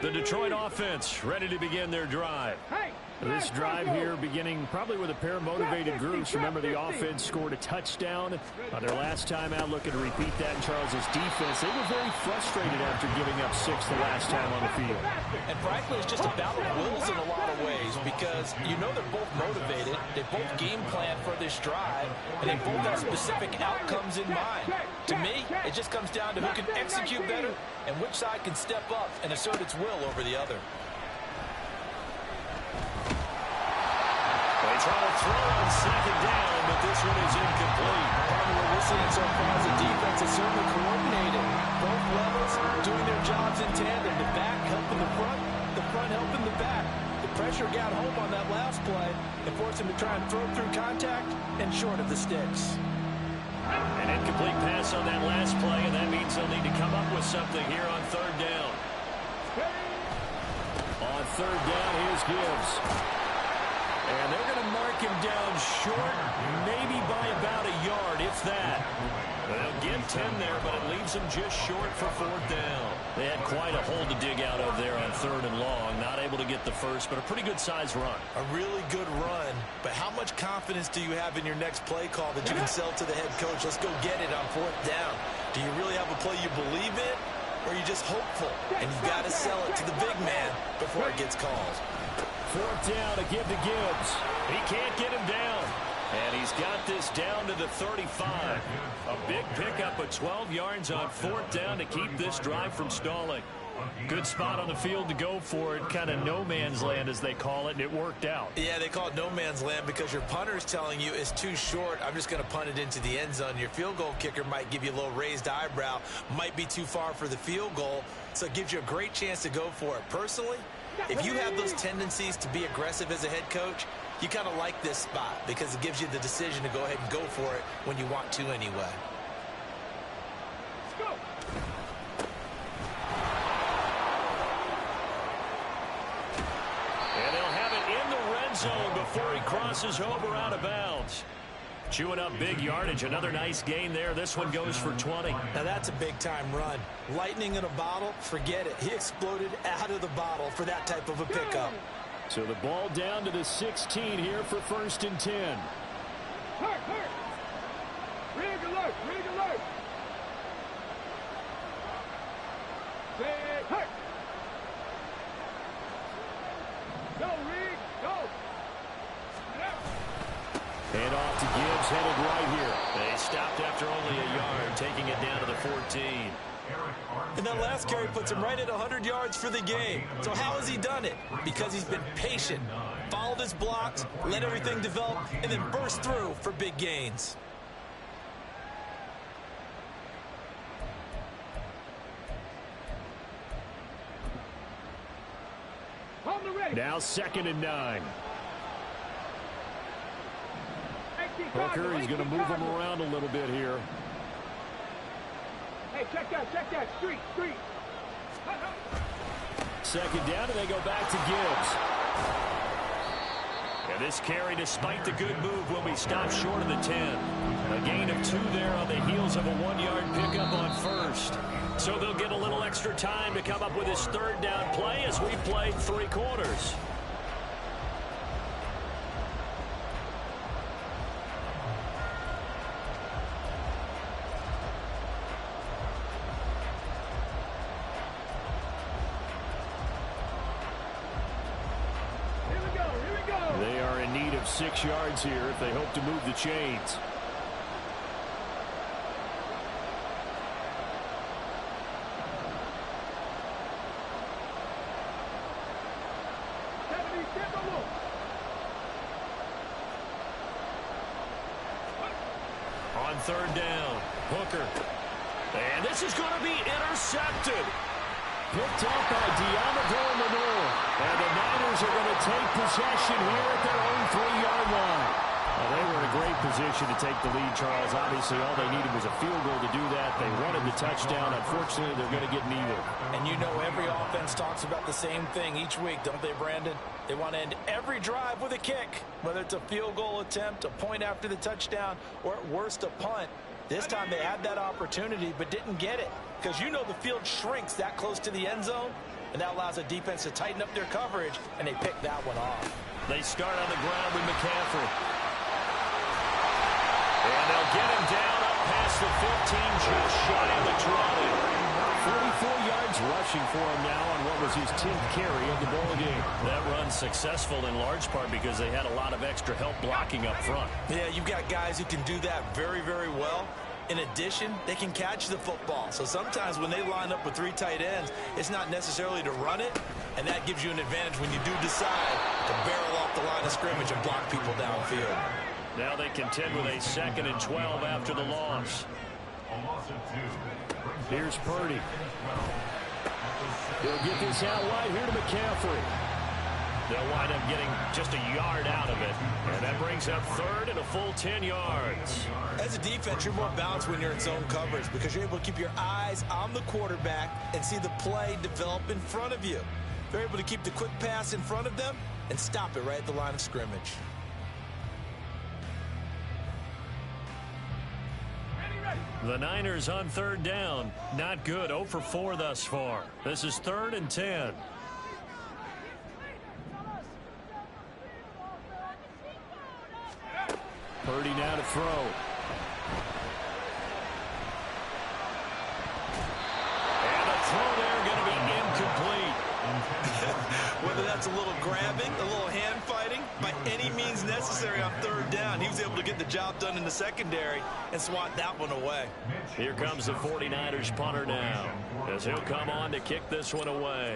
S1: The Detroit offense ready to begin their drive. This drive here beginning probably with a pair of motivated groups. Remember, the offense scored a touchdown their last time out, looking to repeat that in Charles's defense. They were very frustrated after giving up 6 the last time on the field.
S5: And frankly, it's just a battle of wills in a lot of ways, because you know they're both motivated, they both game plan for this drive, and they both have specific outcomes in mind. To me, it just comes down to who can execute better and which side can step up and assert its will over the other.
S1: They try to throw on 2nd down, but this one is incomplete.
S5: What we're seeing so far as the defense is certainly coordinated. Both levels doing their jobs in tandem. The back helping the front helping the back. The pressure got home on that last play and forced him to try and throw through contact and short of the sticks.
S1: An incomplete pass on that last play, and that means they'll need to come up with something here on 3rd down. On 3rd down, here's Gibbs. And they're going to mark him down short, maybe by about a yard, if that. They'll get 10 there, but it leaves them just short for 4th down. They had quite a hole to dig out of there on 3rd and long. Not able to get the first, but a pretty good-sized run.
S2: A really good run, but how much confidence do you have in your next play call that you can sell to the head coach? Let's go get it on 4th down. Do you really have a play you believe in, or are you just hopeful? And you've got to sell it to the big man before it gets called.
S1: 4th down to give to Gibbs. He can't get him down. And he's got this down to the 35. A big pickup of 12 yards on 4th down to keep this drive from stalling. Good spot on the field to go for it. Kind of no man's land, as they call it, and it worked out.
S2: Yeah, they call it no man's land because your punter's telling you it's too short. I'm just going to punt it into the end zone. Your field goal kicker might give you a little raised eyebrow. Might be too far for the field goal, so it gives you a great chance to go for it. Personally, if you have those tendencies to be aggressive as a head coach, you kind of like this spot because it gives you the decision to go ahead and go for it when you want to anyway.
S3: Let's go.
S1: And they'll have it in the red zone before he crosses over out of bounds. Chewing up big yardage. Another nice gain there. This one goes for 20.
S2: Now that's a big-time run. Lightning in a bottle, forget it. He exploded out of the bottle for that type of a pickup.
S1: So the ball down to the 16 here for 1st and 10.
S3: Hurt. Rig alert. Rig hurt. Go, Rig, go.
S1: And off to Gibbs, headed right here. They stopped after only a yard, taking it down to the 14.
S5: And that last carry puts him right at 100 yards for the game. So how has he done it? Because he's been patient, followed his blocks, let everything develop, and then burst through for big gains.
S1: Now 2nd and 9. Hooker, he's going to move him around a little bit here.
S3: Hey, check that. Street.
S1: 2nd down, and they go back to Gibbs. And this carry, despite the good move, will be stopped short of the 10. A gain of 2 there on the heels of a 1-yard pickup on first. So they'll get a little extra time to come up with his 3rd down play as we played 3 quarters. They are in need of 6 yards here if they hope to move the chains. On 3rd down, Hooker. And this is going to be intercepted. Picked up by Diamador Manor. And the Niners are going to take possession here at their own 3-yard line. Well, they were in a great position to take the lead, Charles. Obviously, all they needed was a field goal to do that. They wanted the touchdown. Unfortunately, they're going to get neither.
S5: And you know every offense talks about the same thing each week, don't they, Brandon? They want to end every drive with a kick, whether it's a field goal attempt, a point after the touchdown, or at worst, a punt. This time they had that opportunity but didn't get it because you know the field shrinks that close to the end zone, and that allows a defense to tighten up their coverage, and they pick that one off.
S1: They start on the ground with McCaffrey. And they'll get him down up past the 15, just shy of the 20. 44 yards rushing for him now on what was his 10th carry of the ball game. That run's successful in large part because they had a lot of extra help blocking up front.
S5: Yeah, you've got guys who can do that very, very well. In addition, they can catch the football. So sometimes when they line up with 3 tight ends, it's not necessarily to run it, and that gives you an advantage when you do decide to barrel off the line of scrimmage and block people downfield.
S1: Now they contend with a 2nd and 12 after the loss. Here's Purdy. He'll get this out wide here to McCaffrey. They'll wind up getting just a yard out of it. And that brings up 3rd and a full 10 yards.
S5: As a defense, you're more balanced when you're in zone coverage because you're able to keep your eyes on the quarterback and see the play develop in front of you. They're able to keep the quick pass in front of them and stop it right at the line of scrimmage.
S1: The Niners on 3rd down. Not good. 0 for 4 thus far. This is 3rd and 10. Purdy now to throw. And a throw there going to be incomplete.
S5: Whether that's a little grabbing, a little hand fighting, by any means necessary on 3rd down, he was able to get the job done in the secondary and swat that one away.
S1: Here comes the 49ers punter now as he'll come on to kick this one away.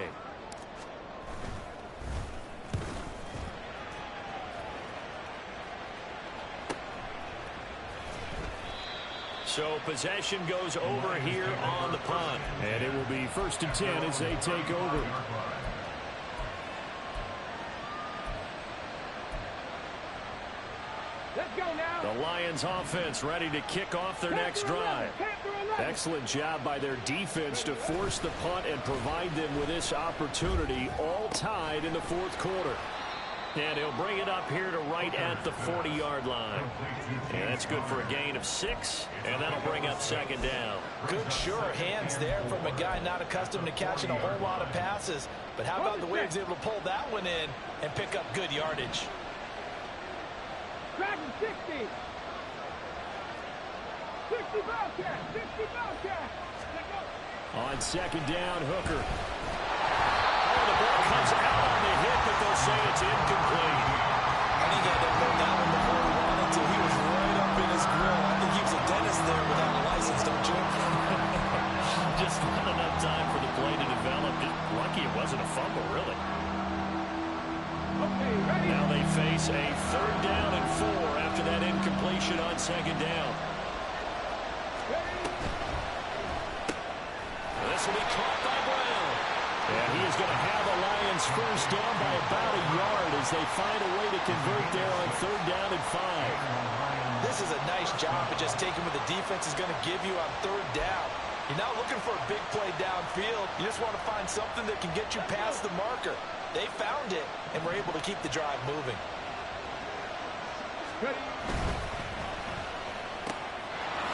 S1: So possession goes over here on the punt. And it will be 1st and 10 as they take over.
S3: Let's go now.
S1: The Lions offense ready to kick off their next drive. Excellent job by their defense to force the punt and provide them with this opportunity, all tied in the 4th quarter. And he'll bring it up here to right at the 40-yard line. And that's good for a gain of 6, and that'll bring up 2nd down.
S5: Good, sure hands there from a guy not accustomed to catching a whole lot of passes. But how about the way he's able to pull that one in and pick up good yardage?
S3: Dragon 60. 60 Bobcat. 60 Bobcat.
S1: On 2nd down, Hooker. Oh, the ball comes out on the hit, but they'll say it's incomplete.
S5: I think he had that ball down before he wanted to. He was
S1: formation on second down. This will be caught by Brown. And he is going to have the Lions first down by about a yard as they find a way to convert there on third down and 5.
S2: This is a nice job of just taking what the defense is going to give you on third down. You're not looking for a big play downfield. You just want to find something that can get you past the marker. They found it and were able to keep the drive moving.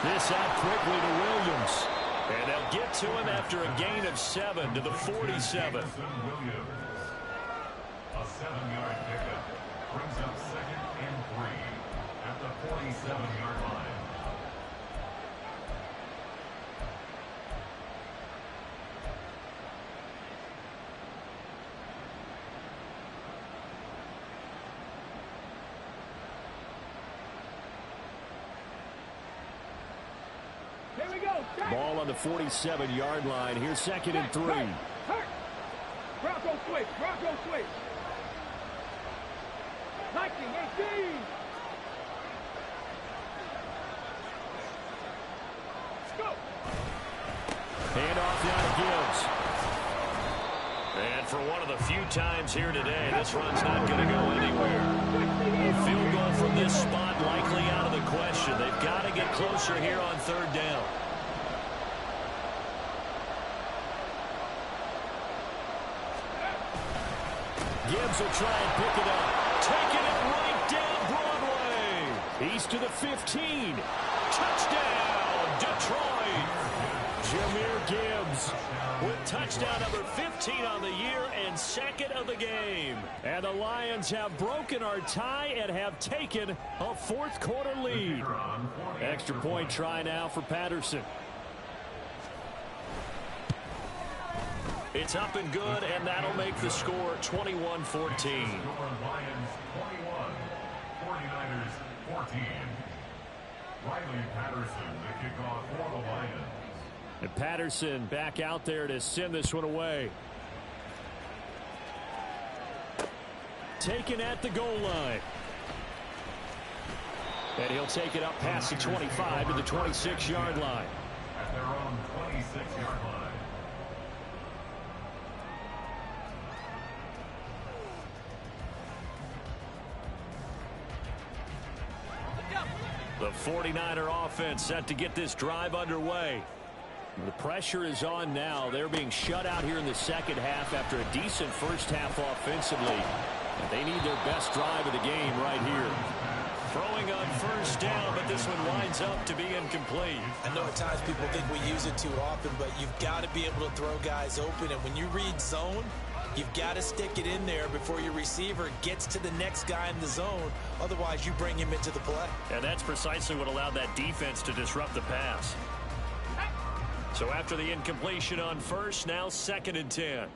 S1: This out quickly to Williams. And they'll get to him after a gain of 7 to the 47.
S4: A 7-yard pickup brings up second and 3 at the 47-yard line.
S1: Ball on the 47-yard line. Here's second and 3.
S3: Bronco switch. Bronco switch. 19-18. Go.
S1: Handoff now to Gibbs. And for one of the few times here today, this run's not going to go anywhere. A field goal from this spot likely out of the question. They've got to get closer here on third down. Gibbs will try and pick it up. Taking it right down Broadway. He's to the 15. Touchdown, Detroit. Jahmyr Gibbs with touchdown number 15 on the year and second of the game. And the Lions have broken our tie and have taken a fourth quarter lead. Extra point try now for Patterson. It's up and good, and that'll make the score 21-14.
S4: Lions 21, 49ers 14. Riley Patterson, the kickoff for the Lions.
S1: And Patterson back out there to send this one away. Taken at the goal line. And he'll take it up past the 25 to the 26-yard line.
S4: At their own 26-yard line.
S1: The 49er offense set to get this drive underway. The pressure is on now. They're being shut out here in the second half after a decent first half offensively. And they need their best drive of the game right here. Throwing on first down, but this one winds up to be incomplete.
S2: I know at times people think we use it too often, but you've got to be able to throw guys open. And when you read zone, you've got to stick it in there before your receiver gets to the next guy in the zone. Otherwise, you bring him into the play.
S1: And that's precisely what allowed that defense to disrupt the pass. So after the incompletion on first, now second and 10.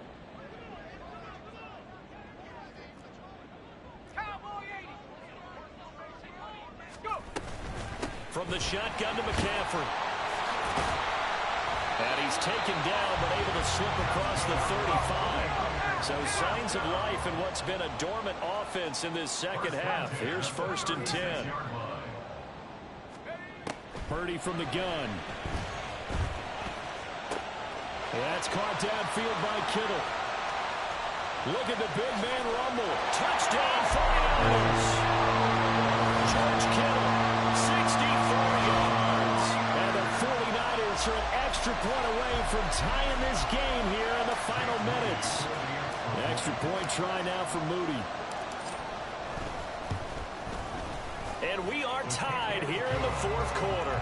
S1: From the shotgun to McCaffrey. And he's taken down, but able to slip across the 35. So signs of life in what's been a dormant offense in this second half. Here's first and 10. Purdy from the gun. That's caught downfield by Kittle. Look at the big man rumble. Touchdown 49ers. George Kittle, 64 yards. And the 49ers are an extra point away from tying this game here in the final minutes. Extra point try now for Moody. And we are tied here in the fourth quarter.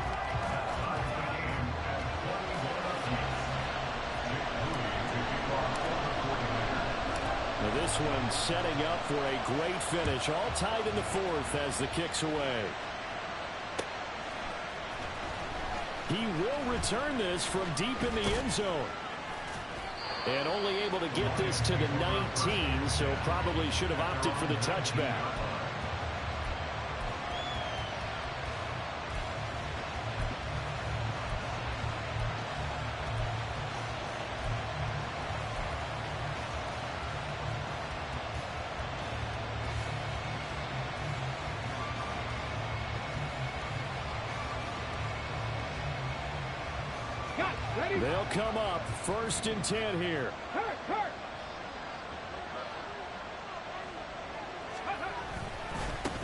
S1: Now this one setting up for a great finish. All tied in the fourth as the kick's away. He will return this from deep in the end zone. And only able to get this to the 19, so probably should have opted for the touchback. They'll come up 1st and 10 here.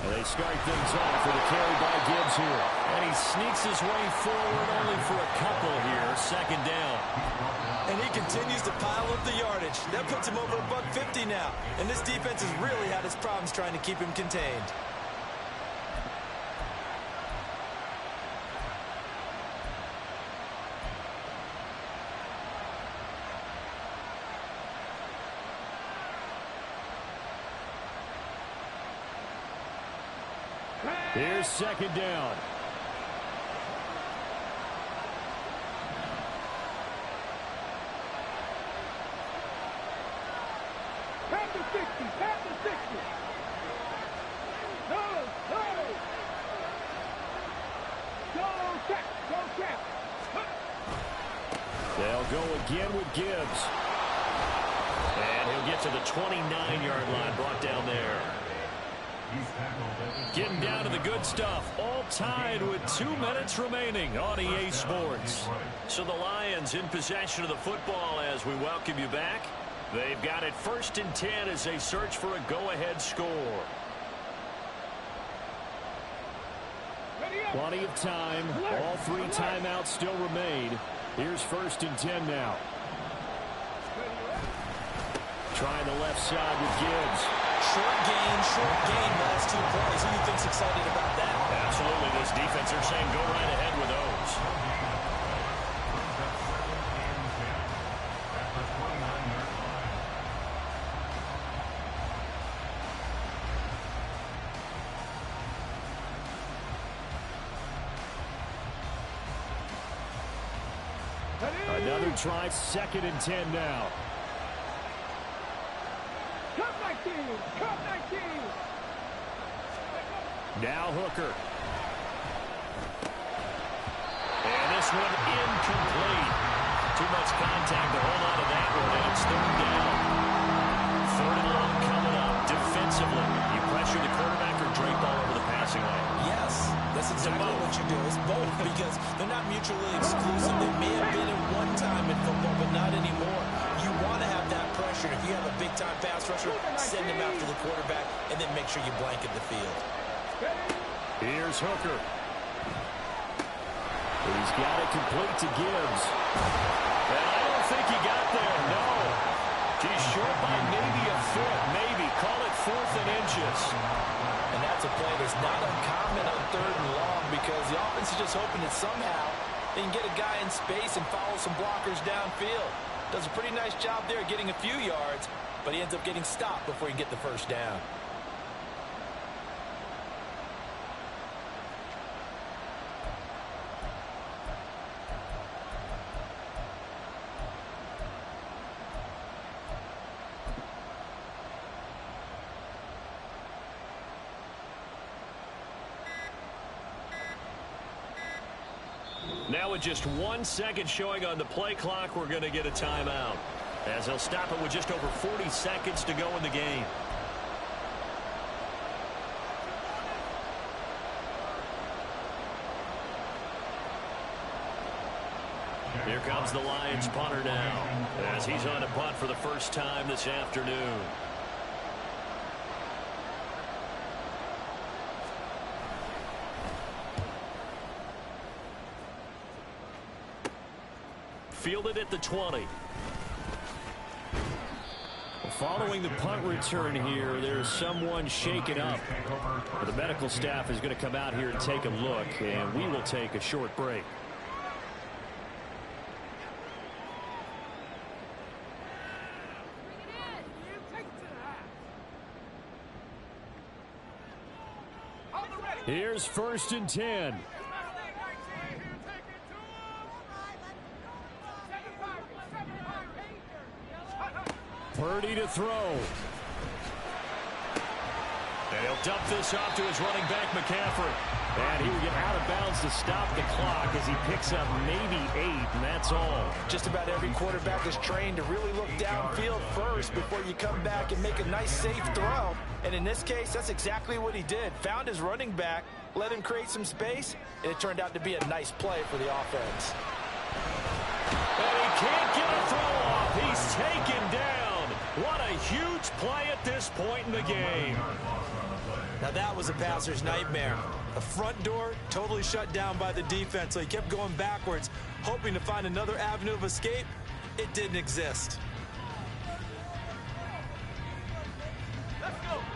S1: And they start things off with a carry by Gibbs here. And he sneaks his way forward only for a couple here. 2nd down.
S2: And he continues to pile up the yardage. That puts him over $150 now. And this defense has really had its problems trying to keep him contained.
S1: Here's 2nd down.
S3: Pass the 60, pass the 60. No. Go, Cap.
S1: They'll go again with Gibbs. And he'll get to the 29-yard line, brought down there. Getting down to the good stuff. All tied with 2 minutes remaining on EA Sports. So the Lions in possession of the football as we welcome you back. They've got it 1st and 10 as they search for a go-ahead score. Plenty of time. All 3 timeouts still remain. Here's 1st and 10 now. Trying the left side with Gibbs.
S2: Short gain, last 2 plays. Who do you think's excited about that?
S1: Absolutely. This defense are saying go right ahead with those. Another try, 2nd and 10 now.
S3: Cut 19.
S1: Now Hooker. And this one incomplete. Too much contact to hold on to that one, and it's 3rd down. 3rd and long coming up. Defensively, you pressure the quarterback or drape all over the passing lane?
S2: Yes, that's exactly what you do. It's both because they're not mutually exclusive. They may have been at one time in football, but not anymore. You want to have that pressure. If you have a big-time pass rusher, send him after the quarterback, and then make sure you blanket the field.
S1: Here's Hooker. He's got it complete to Gibbs. And I don't think he got there, no. He's short by maybe a foot, maybe. Call it 4th and inches.
S5: And that's a play that's not uncommon on 3rd and long because the offense is just hoping that somehow they can get a guy in space and follow some blockers downfield. Does a pretty nice job there getting a few yards, but he ends up getting stopped before he can get the 1st down.
S1: Now with just 1 second showing on the play clock, we're going to get a timeout. As he'll stop it with just over 40 seconds to go in the game. Here comes the Lions punter now, as he's on a punt for the first time this afternoon. Fielded at the 20. Following the punt return here, there's someone shaken up. The medical staff is going to come out here and take a look, and we will take a short break. Here's 1st and 10. Purdy to throw. And he'll dump this off to his running back, McCaffrey. And he will get out of bounds to stop the clock as he picks up maybe 8, and that's all.
S5: Just about every quarterback is trained to really look downfield first before you come back and make a nice, safe throw. And in this case, that's exactly what he did. Found his running back, let him create some space, and it turned out to be a nice play for the offense.
S1: And he can't get a throw off. He's taken down. What a huge play at this point in the game.
S2: Now that was a passer's nightmare. The front door totally shut down by the defense, so he kept going backwards, hoping to find another avenue of escape. It didn't exist.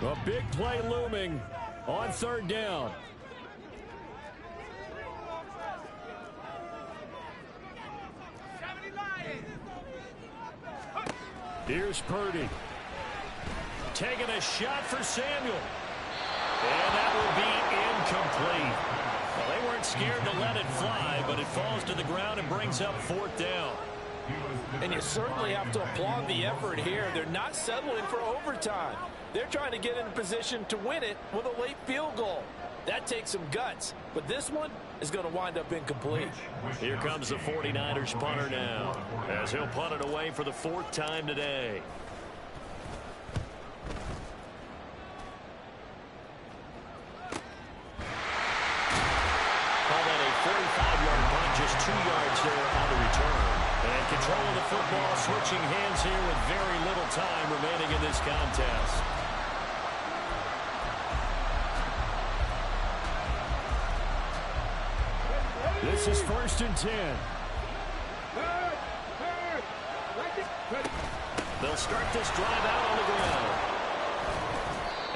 S1: A big play looming on third down. Here's Purdy. Taking a shot for Samuel. And that will be incomplete. Well, they weren't scared to let it fly, but it falls to the ground and brings up fourth down.
S5: And you certainly have to applaud the effort here. They're not settling for overtime. They're trying to get in a position to win it with a late field goal. That takes some guts, but this one is going to wind up incomplete.
S1: Here comes the 49ers punter now, as he'll punt it away for the fourth time today. Call that a 45-yard punt, just 2 yards there on the return. And control of the football, switching hands here with very little time remaining in this contest. This is 1st and 10. They'll start this drive out on the ground.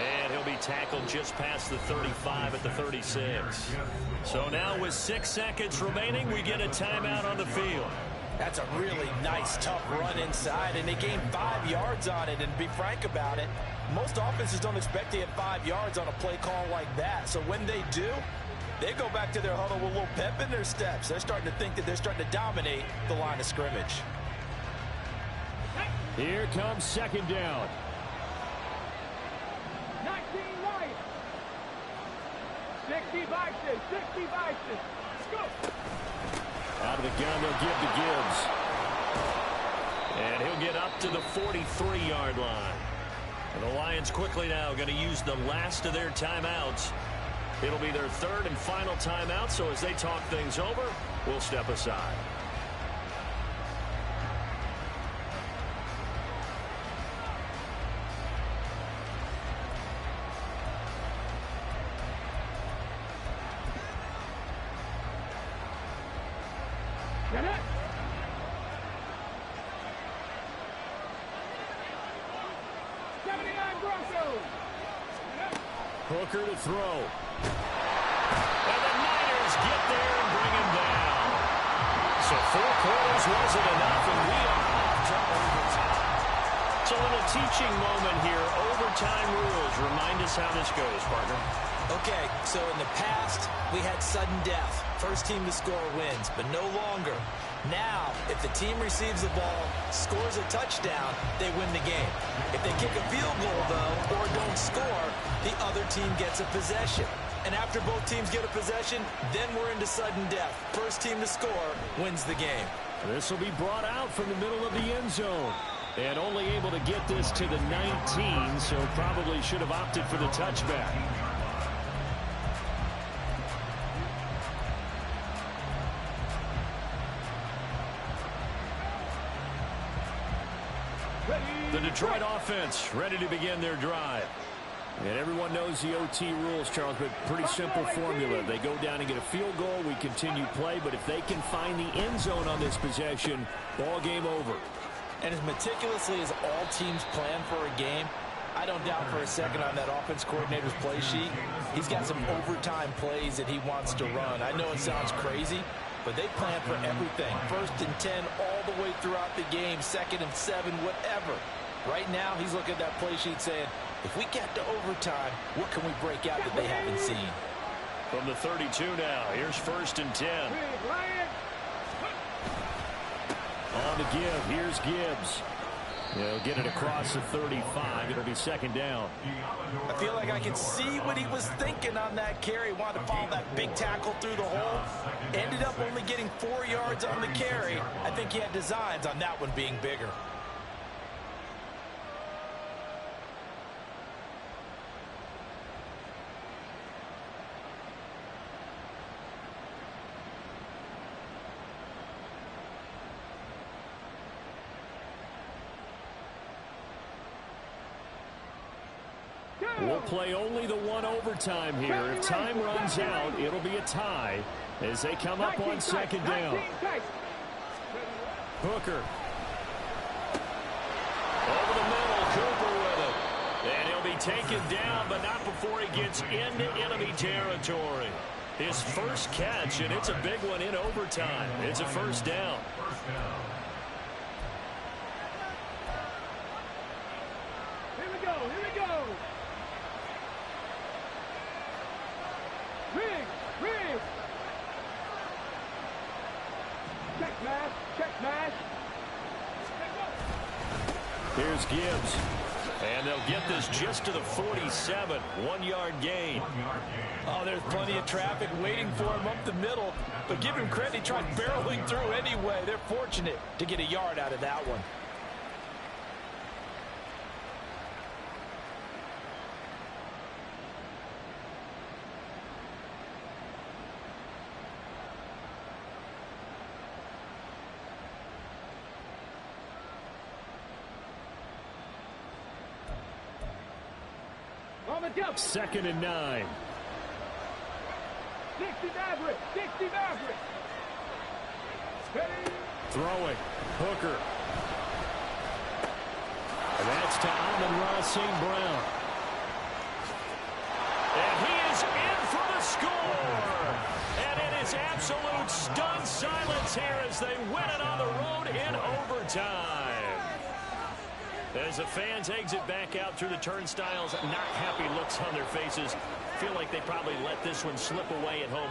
S1: And he'll be tackled just past the 35 at the 36. So now with 6 seconds remaining, we get a timeout on the field.
S2: That's a really nice, tough run inside, and they gained 5 yards on it. And to be frank about it, most offenses don't expect to get 5 yards on a play call like that. So when they do, they go back to their huddle with a little pep in their steps. They're starting to think that they're starting to dominate the line of scrimmage.
S1: Here comes second down.
S3: 19 right. 60 vices. 60 vices. Let's go.
S1: Out of the gun, they'll give to Gibbs. And he'll get up to the 43-yard line. And the Lions quickly now going to use the last of their timeouts. It'll be their third and final timeout, so as they talk things over, we'll step aside.
S3: Get it.
S1: Hooker to throw. And the Niners get there and bring him down. So 4 quarters wasn't enough, and we are off to overtime. So a little teaching moment here. Overtime rules. Remind us how this goes, partner.
S2: Okay, so in the past, we had sudden death. First team to score wins, but no longer. Now, if the team receives the ball, scores a touchdown, they win the game. If they kick a field goal, though, or don't score, the other team gets a possession. And after both teams get a possession, then we're into sudden death. First team to score wins the game.
S1: This will be brought out from the middle of the end zone. And only able to get this to the 19, so probably should have opted for the touchback. The Detroit offense ready to begin their drive. And everyone knows the OT rules, Charles, but pretty simple formula. They go down and get a field goal, we continue play, but if they can find the end zone on this possession, ball game over.
S5: And as meticulously as all teams plan for a game, I don't doubt for a second on that offense coordinator's play sheet, he's got some overtime plays that he wants to run. I know it sounds crazy, but they plan for everything. 1st and 10 all the way throughout the game, 2nd and 7, whatever. Right now, he's looking at that play sheet saying, if we get to overtime, what can we break out that they haven't seen?
S1: From the 32 now, here's 1st and 10. On the give, here's Gibbs. He'll get it across the 35. It'll be 2nd down.
S2: I feel like I can see what he was thinking on that carry. Wanted to follow that big tackle through the hole. Ended up only getting 4 yards on the carry. I think he had designs on that one being bigger.
S1: We'll play only the one overtime here. If time runs out, it'll be a tie as they come up on second down. Hooker. Over the middle, Cooper with it. And he'll be taken down, but not before he gets into enemy territory. His first catch, and it's a big one in overtime. It's a first down.
S3: Here we go. Rig. Check mash.
S1: Here's Gibbs. And they'll get this just to the 47. 1-yard gain.
S5: Oh, there's plenty of traffic waiting for him up the middle. But give him credit, he tried barreling through anyway. They're fortunate to get a yard out of that one.
S3: On the jump.
S1: 2nd and 9.
S3: 60 Maverick. Ready.
S1: Throwing. Hooker. And that's to Amon-Ra St. Brown. And he is in for the score. And it is absolute stunned silence here as they win it on the road in overtime. As the fans exit back out through the turnstiles, not happy looks on their faces. Feel like they probably let this one slip away at home.